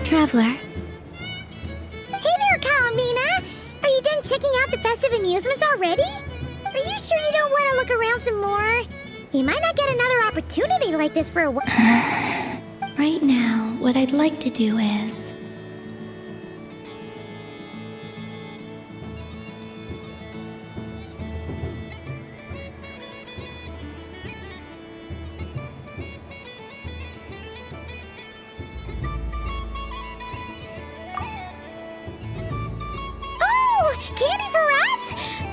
Traveler. Hey there, Kalamina! Are you done checking out the festive amusements already? Are you sure you don't want to look around some more? You might not get another opportunity like this for a while. Right now, what I'd like to do is... Oh! Candy for us?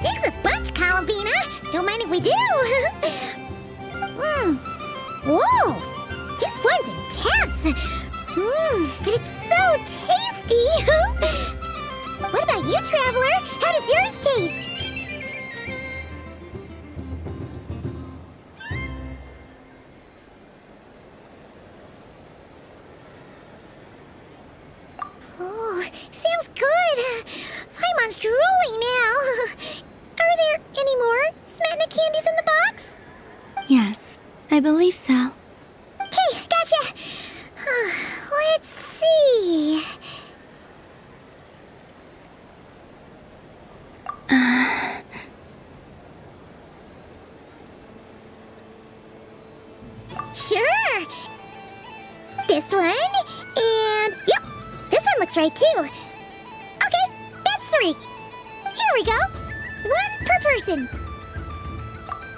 Thanks a bunch, Kalamina! Don't mind if we do! Whoa! This one's intense! But it's so tasty! What about you, Traveler? How does yours taste? Oh, sounds good! Paimon's drooling now! Are there any more Smetna candies in the box? Yes, I believe so. Okay, gotcha! Let's see... Sure! This one, and... Yep, this one looks right too. Okay, that's 3. Here we go. 1 per person.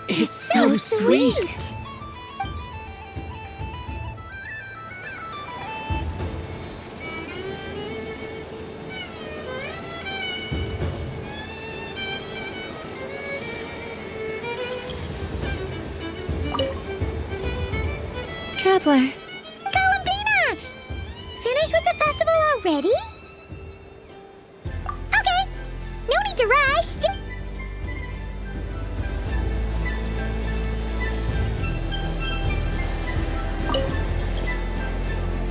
It's so sweet. Traveler. Kalamina! Finished with the festival already? Okay, no need to rush.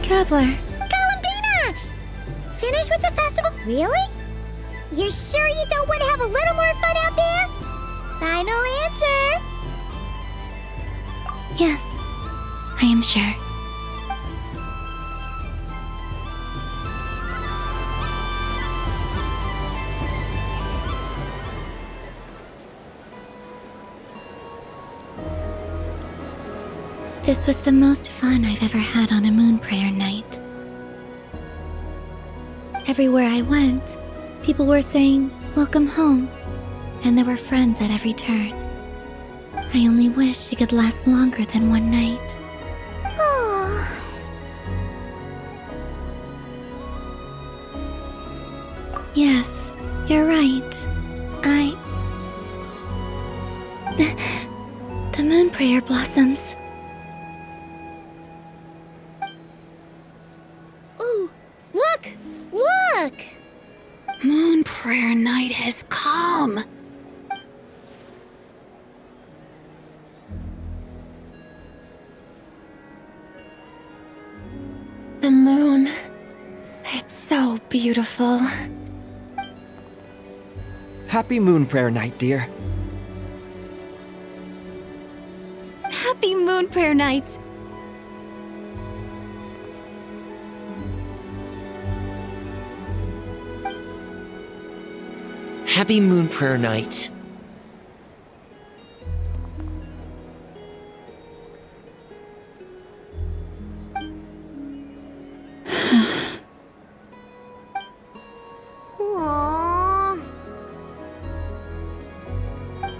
Traveler. Kalamina! Finished with the festival? Really? You're sure you don't want to have a little more fun out there? Final answer. Yes, I am sure. This was the most fun I've ever had on a moon prayer night. Everywhere I went, people were saying, "Welcome home," and there were friends at every turn. I only wish it could last longer than one night. Oh. Yes, you're right. The moon prayer blossoms. Ooh, look! Look! Moon prayer night has come. The moon. It's so beautiful. Happy Moon Prayer Night, dear. Happy moon prayer night. Happy Moon Prayer Night. Aww.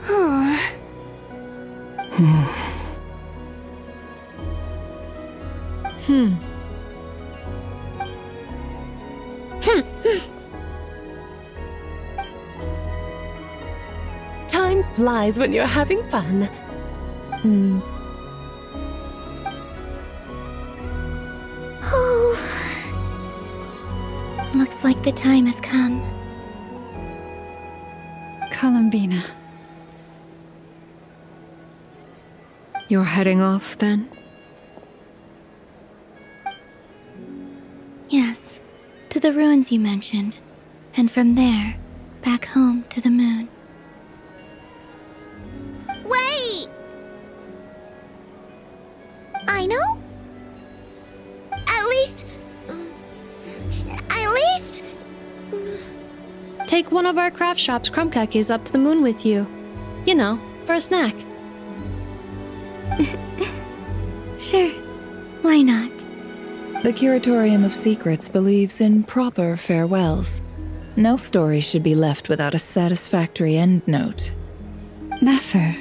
Huh. Time flies when you're having fun. Oh. Looks like the time has come. Kalamina. You're heading off then? Yes, to the ruins you mentioned, and from there, back home to the moon. Wait! I know? At least... take one of our craft shop's crumb cookies up to the moon with you. You know, for a snack. Sure, why not? The Curatorium of Secrets believes in proper farewells. No story should be left without a satisfactory endnote. Never.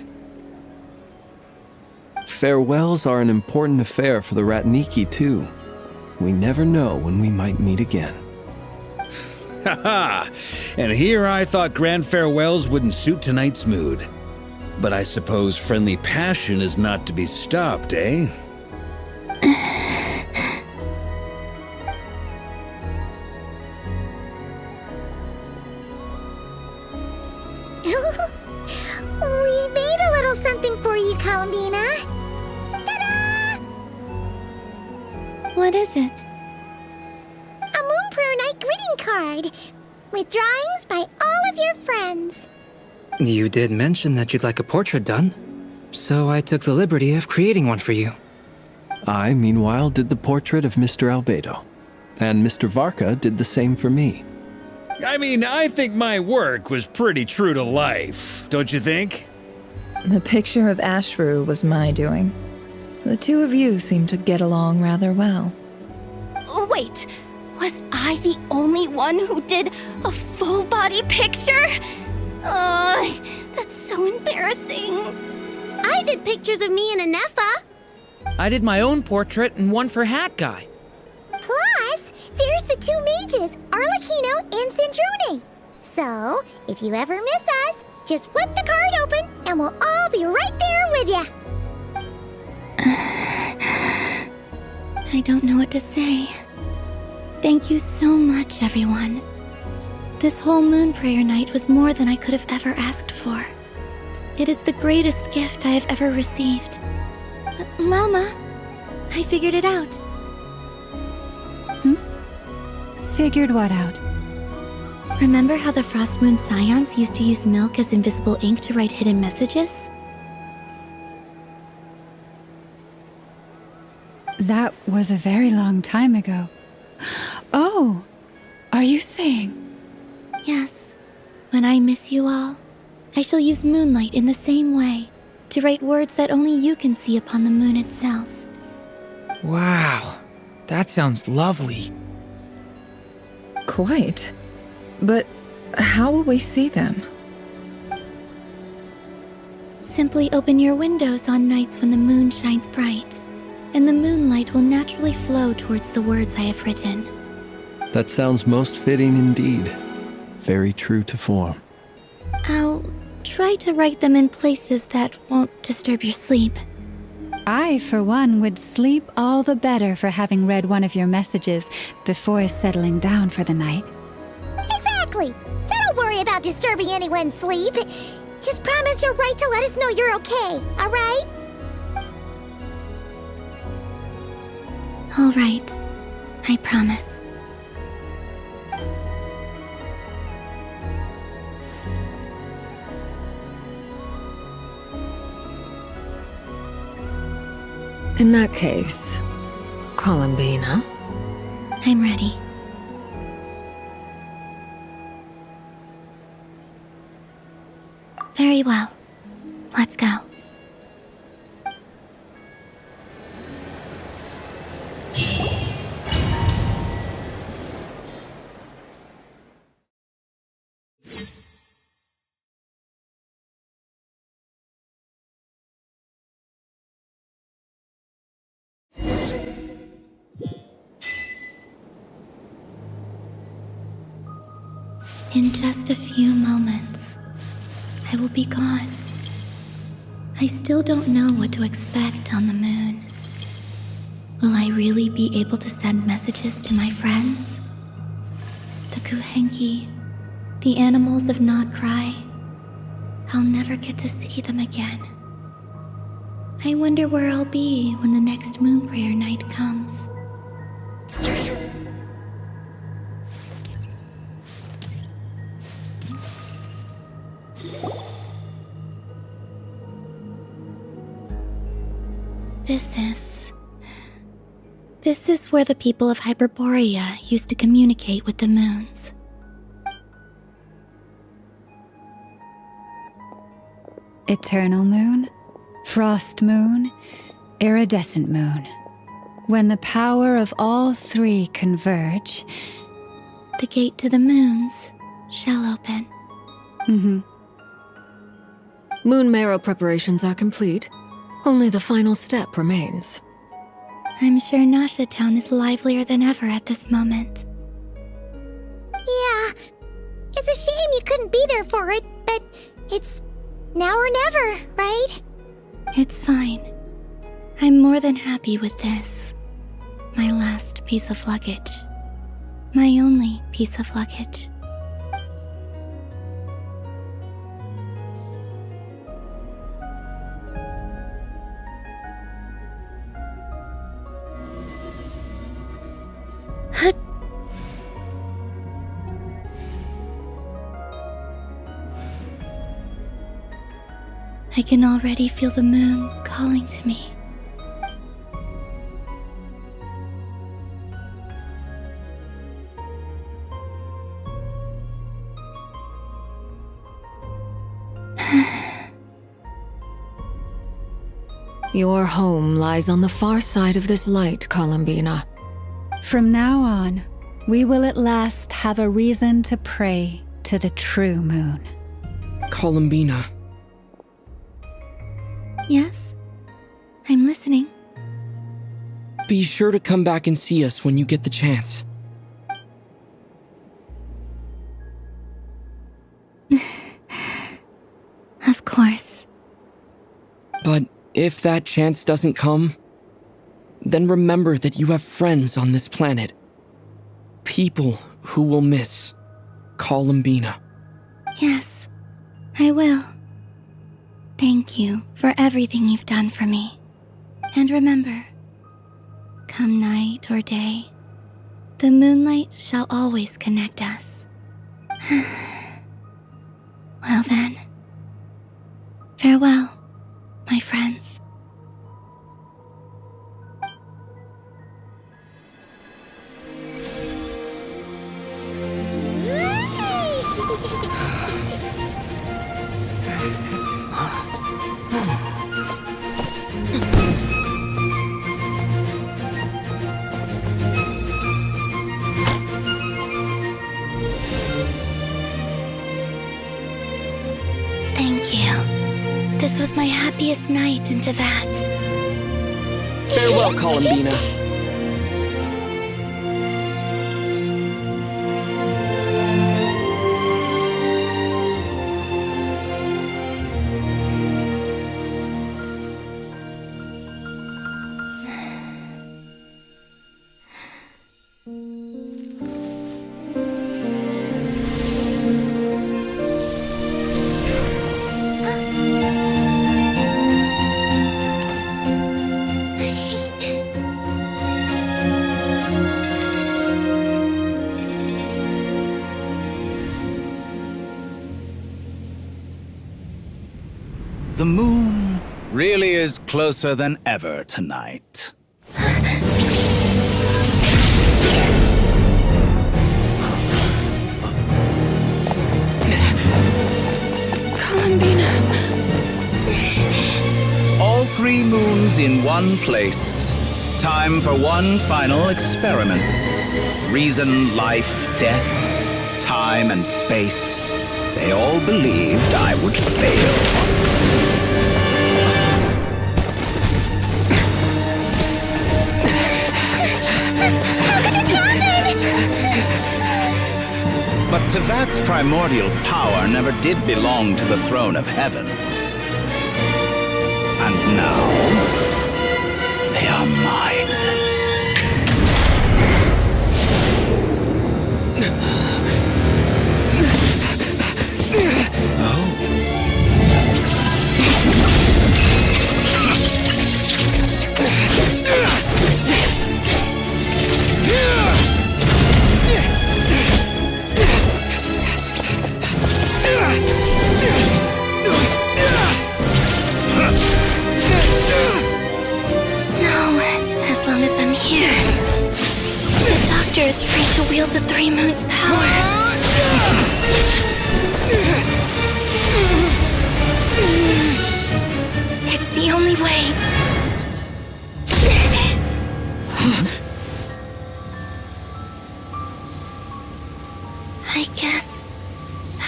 Farewells are an important affair for the Ratniki, too. We never know when we might meet again. Haha! And here I thought grand farewells wouldn't suit tonight's mood. But I suppose friendly passion is not to be stopped, eh? We made a little something for you, Columbina. Ta-da! What is it? A Moon Prayer Night greeting card with drawings by all of your friends. You did mention that you'd like a portrait done, so I took the liberty of creating one for you. I, meanwhile, did the portrait of Mr. Albedo, and Mr. Varka did the same for me. I mean, I think my work was pretty true to life, don't you think? The picture of Ashru was my doing. The two of you seem to get along rather well. Wait, was I the only one who did a full body picture? That's so embarrassing. I did pictures of me and Anefa. I did my own portrait and one for Hat Guy. Plus, there's the two mages, Arlecchino and Sandrone. So, if you ever miss us, just flip the card open and we'll all be right there with you. I don't know what to say. Thank you so much, everyone. This whole Moon Prayer Night was more than I could have ever asked for. It is the greatest gift I have ever received. Lama, I figured it out. Figured what out? Remember how the Frost Moon Scions used to use milk as invisible ink to write hidden messages? That was a very long time ago. Oh, are you saying? Yes. When I miss you all, I shall use moonlight in the same way to write words that only you can see upon the moon itself. Wow, that sounds lovely. Quite. But how will we see them? Simply open your windows on nights when the moon shines bright, and the moonlight will naturally flow towards the words I have written. That sounds most fitting indeed. Very true to form. I'll try to write them in places that won't disturb your sleep. I, for one, would sleep all the better for having read one of your messages before settling down for the night. Exactly. So don't worry about disturbing anyone's sleep. Just promise you'll write to let us know you're okay, all right? All right. I promise. In that case, Columbina. I'm ready. Very well. Let's go. In just a few moments, I will be gone. I still don't know what to expect on the moon. Will I really be able to send messages to my friends? The Kuhenki, the animals of Not Cry. I'll never get to see them again. I wonder where I'll be when the next Moon Prayer Night comes. This is where the people of Hyperborea used to communicate with the moons. Eternal moon, frost moon, iridescent moon. When the power of all three converge, The gate to the moons shall open. Moon marrow preparations are complete. Only the final step remains. I'm sure Nasha Town is livelier than ever at this moment. Yeah, it's a shame you couldn't be there for it, but it's now or never, right? It's fine. I'm more than happy with this. My last piece of luggage. My only piece of luggage. I can already feel the moon calling to me. Your home lies on the far side of this light, Columbina. From now on, we will at last have a reason to pray to the true moon. Columbina. Yes? I'm listening. Be sure to come back and see us when you get the chance. Of course. But if that chance doesn't come, then remember that you have friends on this planet. People who will miss Columbina. Yes, I will. Thank you for everything you've done for me. And remember, come night or day, the moonlight shall always connect us. Well then, farewell, my friends. Thank you. This was my happiest night in Tevyat. Farewell, Columbina. The moon really is closer than ever tonight. Columbina. All three moons in one place. Time for one final experiment. Reason, life, death, time, and space. They all believed I would fail. But Tevat's primordial power never did belong to the throne of heaven. And now, they are mine. Is free to wield the Three Moons' power.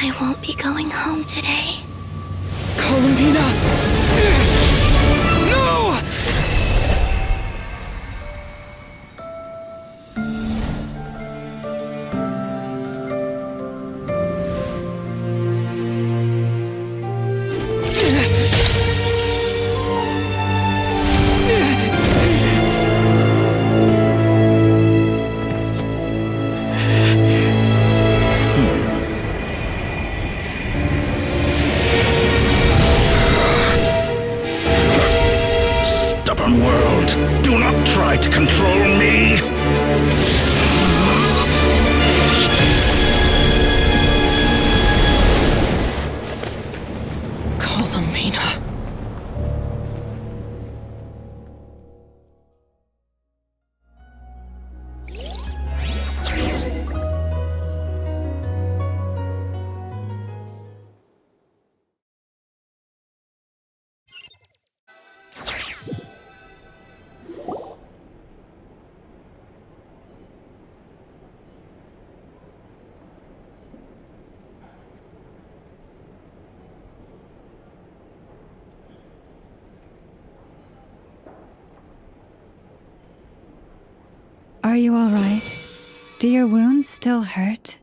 I won't be going home today. Columbina! No! Stubborn world, do not try to control me! Columbina. Are you all right? Do your wounds still hurt?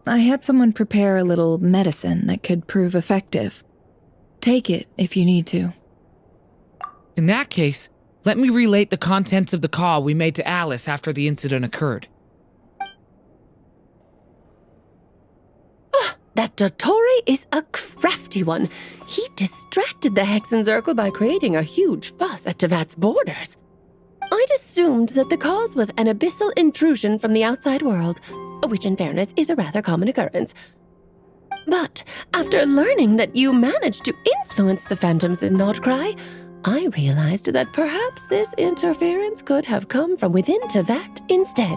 I had someone prepare a little medicine that could prove effective. Take it if you need to. In that case, let me relate the contents of the call we made to Alice after the incident occurred. That Dottore is a crafty one. He distracted the Hexenzirkel by creating a huge fuss at Teyvat's borders. I'd assumed that the cause was an abyssal intrusion from the outside world, which in fairness is a rather common occurrence. But after learning that you managed to influence the phantoms in Nordcry, I realized that perhaps this interference could have come from within Teyvat instead.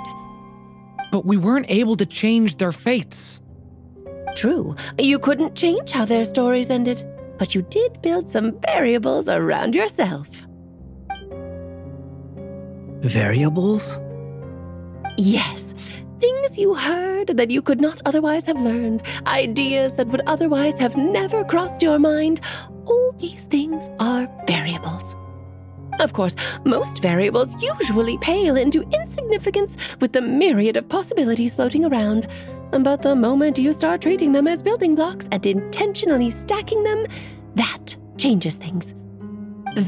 But we weren't able to change their fates. True, you couldn't change how their stories ended, but you did build some variables around yourself. Variables? Yes, things you heard that you could not otherwise have learned, ideas that would otherwise have never crossed your mind. All these things are variables. Of course, most variables usually pale into insignificance with the myriad of possibilities floating around. But the moment you start treating them as building blocks and intentionally stacking them, that changes things.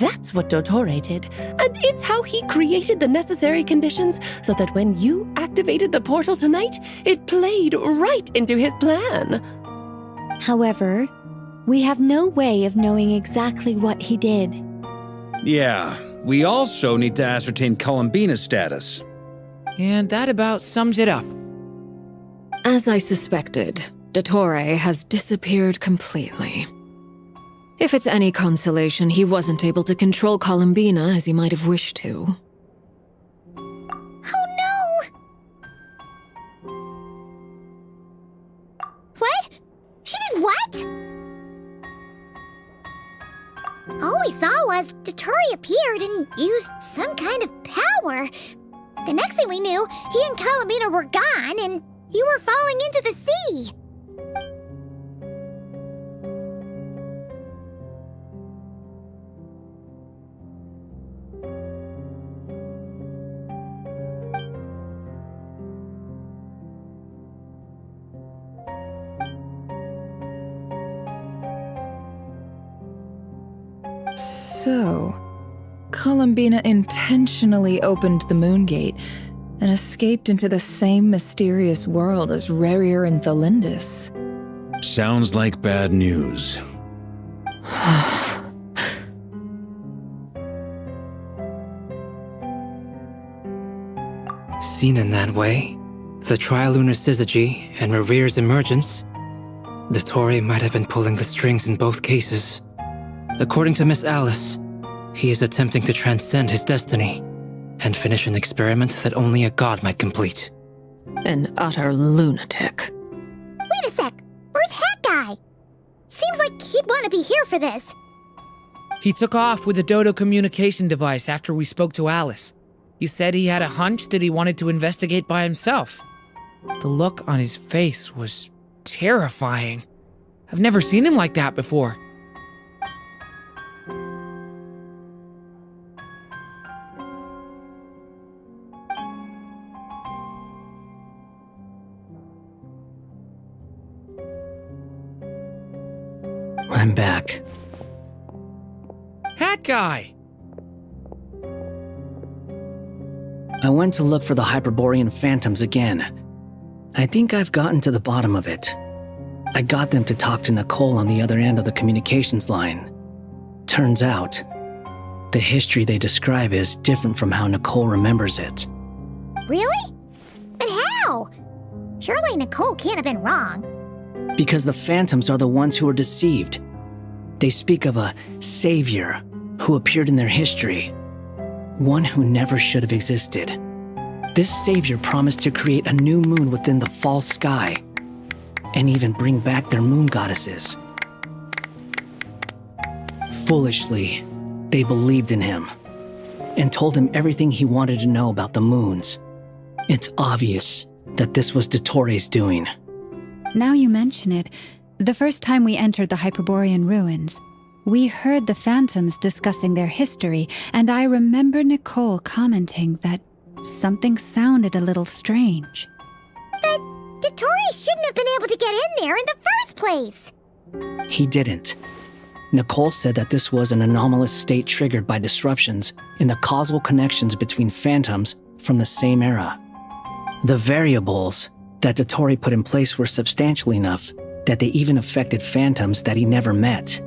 That's what Dottore did, and it's how he created the necessary conditions so that when you activated the portal tonight, it played right into his plan. However, we have no way of knowing exactly what he did. Yeah, we also need to ascertain Columbina's status. And that about sums it up. As I suspected, Dottore has disappeared completely. If it's any consolation, he wasn't able to control Columbina as he might have wished to. Oh no! What? She did what? All we saw was Dottore appeared and used some kind of power. The next thing we knew, he and Columbina were gone and you were falling into the sea. So, Columbina intentionally opened the Moon Gate and escaped into the same mysterious world as Rerir and Thelindis. Sounds like bad news. Seen in that way, the trilunar syzygy and Rerir's emergence, Dottore might have been pulling the strings in both cases. According to Miss Alice, he is attempting to transcend his destiny and finish an experiment that only a god might complete. An utter lunatic. Wait a sec, where's Hat Guy? Seems like he'd want to be here for this. He took off with a Dodo communication device after we spoke to Alice. He said he had a hunch that he wanted to investigate by himself. The look on his face was terrifying. I've never seen him like that before. I'm back. Hat guy! I went to look for the Hyperborean phantoms again. I think I've gotten to the bottom of it. I got them to talk to Nicole on the other end of the communications line. Turns out, the history they describe is different from how Nicole remembers it. Really? But how? Surely Nicole can't have been wrong. Because the phantoms are the ones who are deceived. They speak of a savior who appeared in their history. One who never should have existed. This savior promised to create a new moon within the false sky, and even bring back their moon goddesses. Foolishly, they believed in him, and told him everything he wanted to know about the moons. It's obvious that this was Dottoro's doing. Now you mention it, the first time we entered the Hyperborean ruins, we heard the phantoms discussing their history, and I remember Nicole commenting that something sounded a little strange. But Dottore shouldn't have been able to get in there in the first place! He didn't. Nicole said that this was an anomalous state triggered by disruptions in the causal connections between phantoms from the same era. The variables that Dottore put in place were substantial enough that they even affected phantoms that he never met.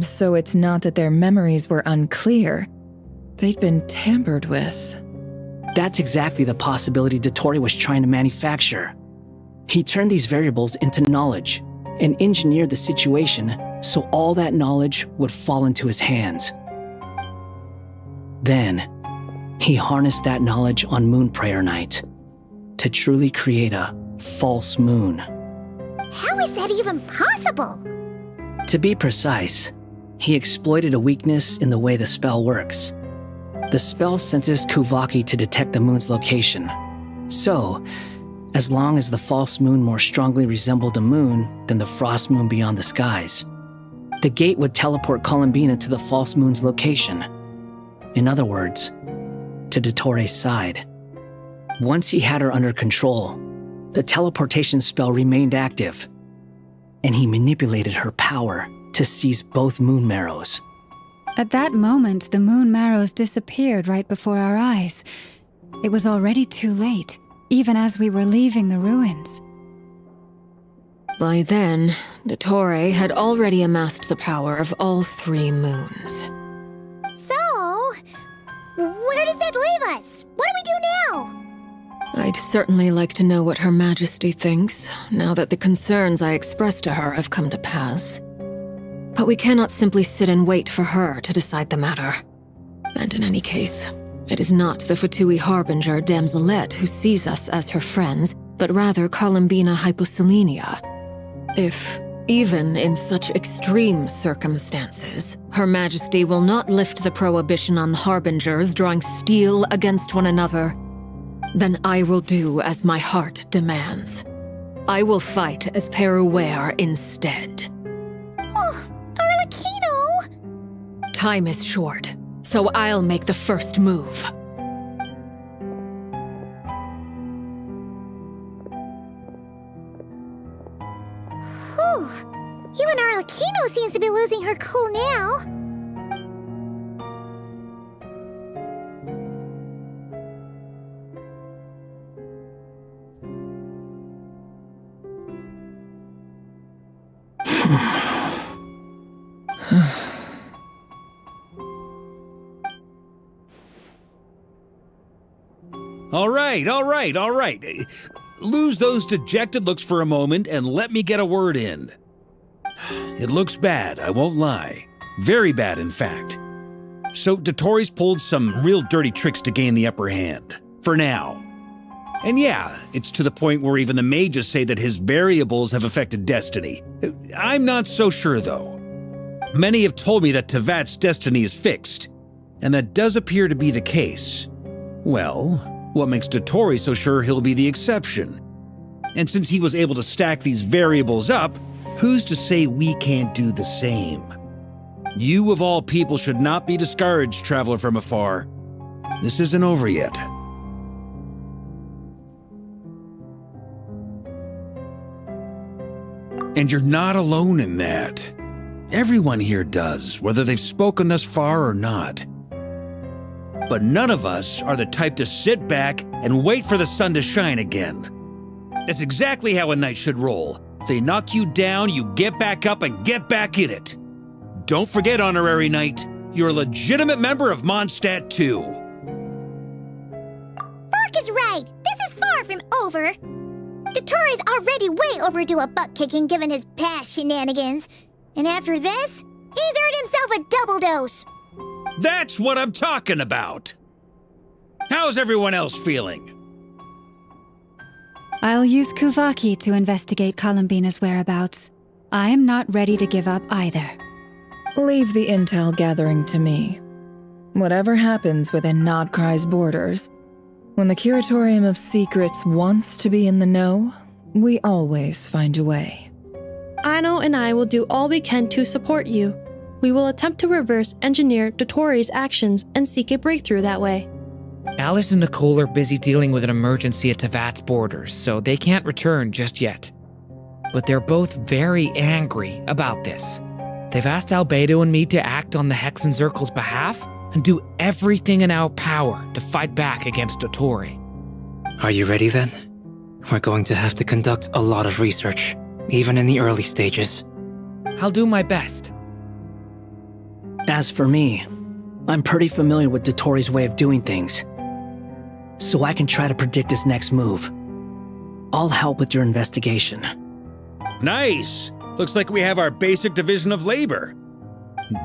So it's not that their memories were unclear. They'd been tampered with. That's exactly the possibility Dottore was trying to manufacture. He turned these variables into knowledge and engineered the situation so all that knowledge would fall into his hands. Then, he harnessed that knowledge on Moon Prayer Night to truly create a false moon. How is that even possible? To be precise, he exploited a weakness in the way the spell works. The spell senses Kuvaki to detect the moon's location. So, as long as the false moon more strongly resembled the moon than the frost moon beyond the skies, the gate would teleport Columbina to the false moon's location. In other words, to Dottore's side. Once he had her under control, the teleportation spell remained active, and he manipulated her power to seize both moon marrows. At that moment, the moon marrows disappeared right before our eyes. It was already too late, even as we were leaving the ruins. By then, Dottore had already amassed the power of all 3 moons. So, where does that leave us? What do we do now? I'd certainly like to know what Her Majesty thinks, now that the concerns I expressed to her have come to pass. But we cannot simply sit and wait for her to decide the matter. And in any case, it is not the Fatui Harbinger Damselette who sees us as her friends, but rather Columbina Hyposelenia. If, even in such extreme circumstances, Her Majesty will not lift the prohibition on Harbingers drawing steel against one another, then I will do as my heart demands. I will fight as Peruware instead. Oh, Arlecchino! Time is short, so I'll make the first move. Whew. Even Arlecchino seems to be losing her cool now. All right. Lose those dejected looks for a moment and let me get a word in. It looks bad, I won't lie. Very bad, in fact. So Dottore's pulled some real dirty tricks to gain the upper hand. For now. And yeah, it's to the point where even the mages say that his variables have affected destiny. I'm not so sure, though. Many have told me that Tevyat's destiny is fixed, and that does appear to be the case. Well, what makes Dottore so sure he'll be the exception? And since he was able to stack these variables up, who's to say we can't do the same? You of all people should not be discouraged, traveler from afar. This isn't over yet. And you're not alone in that. Everyone here does, whether they've spoken thus far or not. But none of us are the type to sit back and wait for the sun to shine again. That's exactly how a knight should roll. If they knock you down, you get back up and get back in it. Don't forget, honorary knight, you're a legitimate member of Mondstadt too. Bark is right. This is far from over. Dottore already way overdue a butt-kicking given his past shenanigans. And after this, he's earned himself a double dose. That's what I'm talking about. How's everyone else feeling? I'll use Kuvaki to investigate Columbina's whereabouts. I am not ready to give up either. Leave the intel gathering to me. Whatever happens within Nodcry's borders, when the Curatorium of Secrets wants to be in the know, we always find a way. Ano and I will do all we can to support you. We will attempt to reverse engineer Dottore's actions and seek a breakthrough that way. Alice and Nicole are busy dealing with an emergency at Tevyat's borders, so they can't return just yet. But they're both very angry about this. They've asked Albedo and me to act on the Hexen Circle's behalf and do everything in our power to fight back against Dottore. Are you ready then? We're going to have to conduct a lot of research, even in the early stages. I'll do my best. As for me, I'm pretty familiar with Dottore's way of doing things, so I can try to predict his next move. I'll help with your investigation. Nice! Looks like we have our basic division of labor.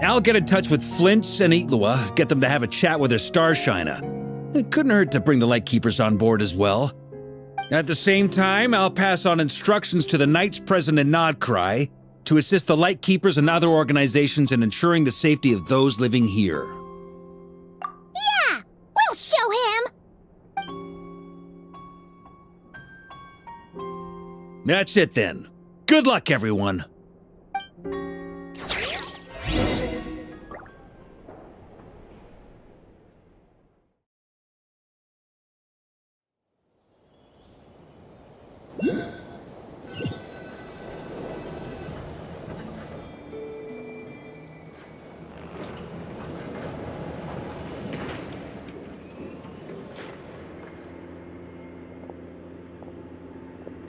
I'll get in touch with Flints and Itlua, get them to have a chat with their Starshiner. It couldn't hurt to bring the Lightkeepers on board as well. At the same time, I'll pass on instructions to the Knights present in Nodcry to assist the Lightkeepers and other organizations in ensuring the safety of those living here. Yeah! We'll show him! That's it then. Good luck, everyone.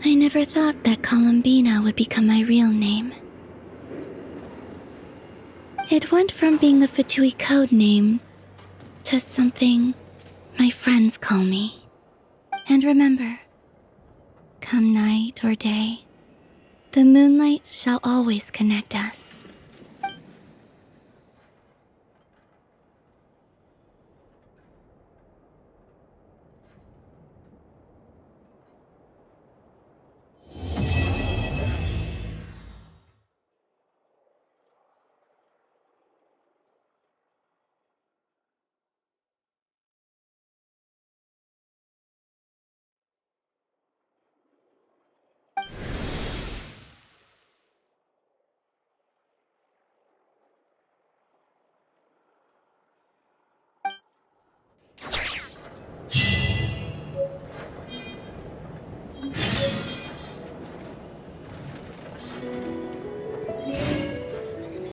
I never thought that Columbina would become my real name. It went from being a Fatui code name to something my friends call me. And remember, come night or day, the moonlight shall always connect us.